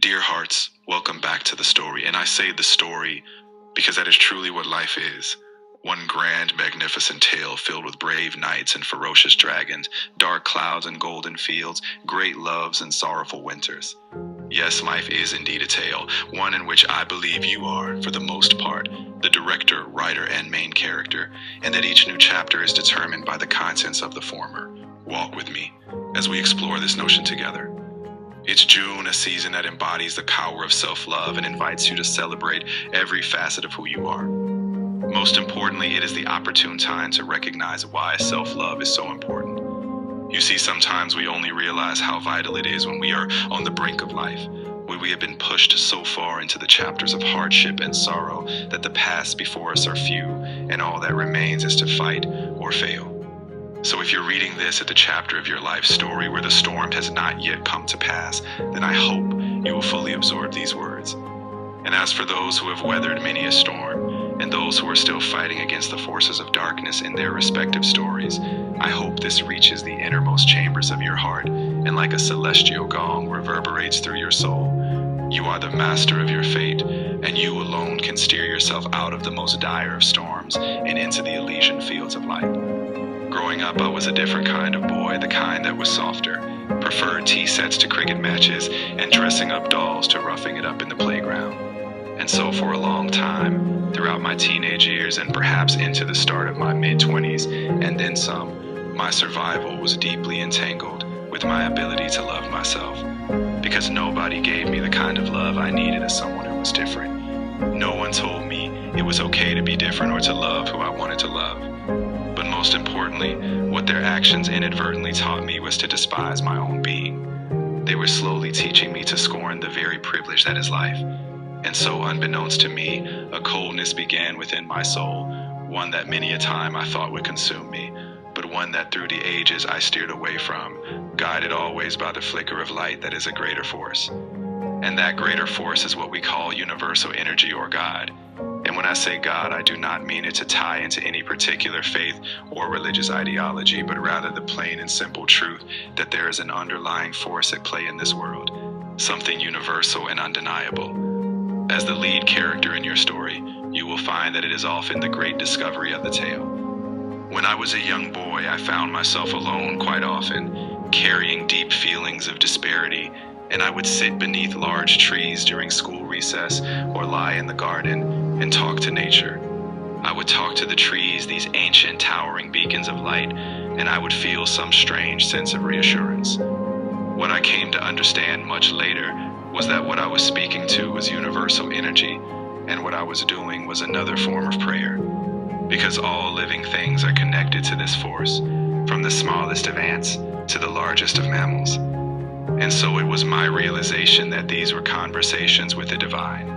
Dear hearts, welcome back to the story. And I say the story because that is truly what life is. One grand, magnificent tale filled with brave knights and ferocious dragons, dark clouds and golden fields, great loves and sorrowful winters. Yes, life is indeed a tale, one in which I believe you are, for the most part, the director, writer, and main character, and that each new chapter is determined by the contents of the former. Walk with me as we explore this notion together. It's June, a season that embodies the power of self-love and invites you to celebrate every facet of who you are. Most importantly, it is the opportune time to recognize why self-love is so important. You see, sometimes we only realize how vital it is when we are on the brink of life, when we have been pushed so far into the chapters of hardship and sorrow that the paths before us are few, and all that remains is to fight or fail. So if you're reading this at the chapter of your life story where the storm has not yet come to pass, then I hope you will fully absorb these words. And as for those who have weathered many a storm, and those who are still fighting against the forces of darkness in their respective stories, I hope this reaches the innermost chambers of your heart and like a celestial gong reverberates through your soul. You are the master of your fate, and you alone can steer yourself out of the most dire of storms and into the Elysian fields of light. Growing up, I was a different kind of boy, the kind that was softer, preferred tea sets to cricket matches, and dressing up dolls to roughing it up in the playground. And so for a long time, throughout my teenage years and perhaps into the start of my mid-20s, and then some, my survival was deeply entangled with my ability to love myself. Because nobody gave me the kind of love I needed as someone who was different. No one told me it was okay to be different or to love who I wanted to love. But most importantly, what their actions inadvertently taught me was to despise my own being. They were slowly teaching me to scorn the very privilege that is life. And so, unbeknownst to me, a coldness began within my soul, one that many a time I thought would consume me, but one that through the ages I steered away from, guided always by the flicker of light that is a greater force. And that greater force is what we call universal energy or God. And when I say God, I do not mean it to tie into any particular faith or religious ideology, but rather the plain and simple truth that there is an underlying force at play in this world, something universal and undeniable. As the lead character in your story, you will find that it is often the great discovery of the tale. When I was a young boy, I found myself alone quite often, carrying deep feelings of disparity, and I would sit beneath large trees during school recess or lie in the garden and talk to nature. I would talk to the trees, these ancient towering beacons of light, and I would feel some strange sense of reassurance. What I came to understand much later was that what I was speaking to was universal energy, and what I was doing was another form of prayer. Because all living things are connected to this force, from the smallest of ants to the largest of mammals. And so it was my realization that these were conversations with the divine.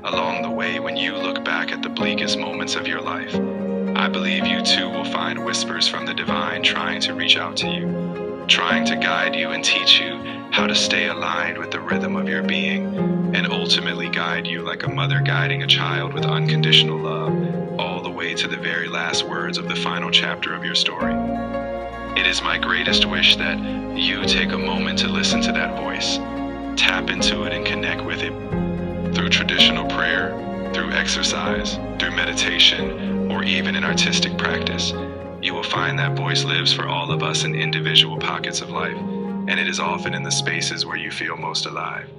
Along the way, when you look back at the bleakest moments of your life, I believe you too will find whispers from the divine trying to reach out to you, trying to guide you and teach you how to stay aligned with the rhythm of your being, and ultimately guide you like a mother guiding a child with unconditional love, all the way to the very last words of the final chapter of your story. It is my greatest wish that you take a moment to listen to that voice, tap into it and connect with it through traditional prayer, through exercise, through meditation, or even in artistic practice. You will find that voice lives for all of us in individual pockets of life, and it is often in the spaces where you feel most alive.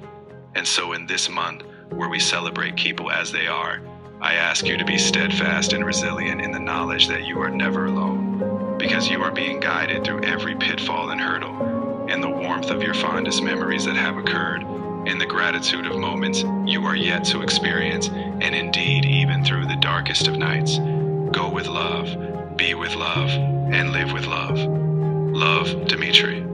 And so in this month, where we celebrate people as they are, I ask you to be steadfast and resilient in the knowledge that you are never alone, because you are being guided through every pitfall and hurdle, in the warmth of your fondest memories that have occurred, in the gratitude of moments you are yet to experience, and indeed even through the darkest of nights. Go with love, be with love, and live with love. Love, Dimitri.